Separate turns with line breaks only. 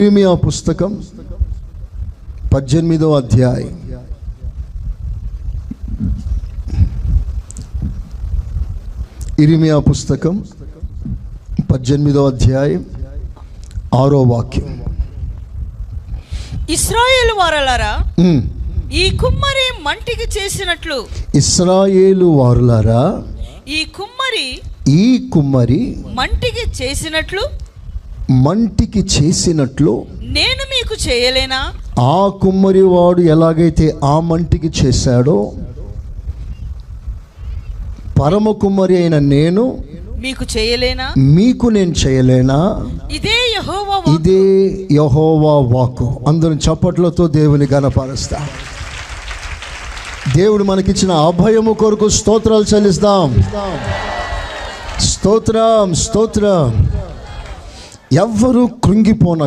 ఇర్మియా పుస్తకం 18వ అధ్యాయం. ఇర్మియా పుస్తకం 18వ అధ్యాయం 6వ వాక్యం.
ఇశ్రాయేలు వారలారా, ఈ కుమ్మరి మంటికి చేసినట్లు,
ఇశ్రాయేలు వారులారా,
ఈ కుమ్మరి మంటికి చేసినట్లు
నేను
మీకు చేయలేనా?
ఆ కుమ్మరి వాడు ఎలాగైతే ఆ మంటికి చేశాడో, పరమ కుమ్మరి అయిన నేను
మీకు చేయలేనా?
మీకు నేను చేయలేనా?
ఇదే
యెహోవా వాక్కు. అందరం చప్పట్లతో దేవుని ఘనపరుస్తా. దేవుడు మనకిచ్చిన అభయము కొరకు స్తోత్రాలు చెల్లిస్తాం. స్తోత్రం. ఎవ్వరూ కృంగిపోన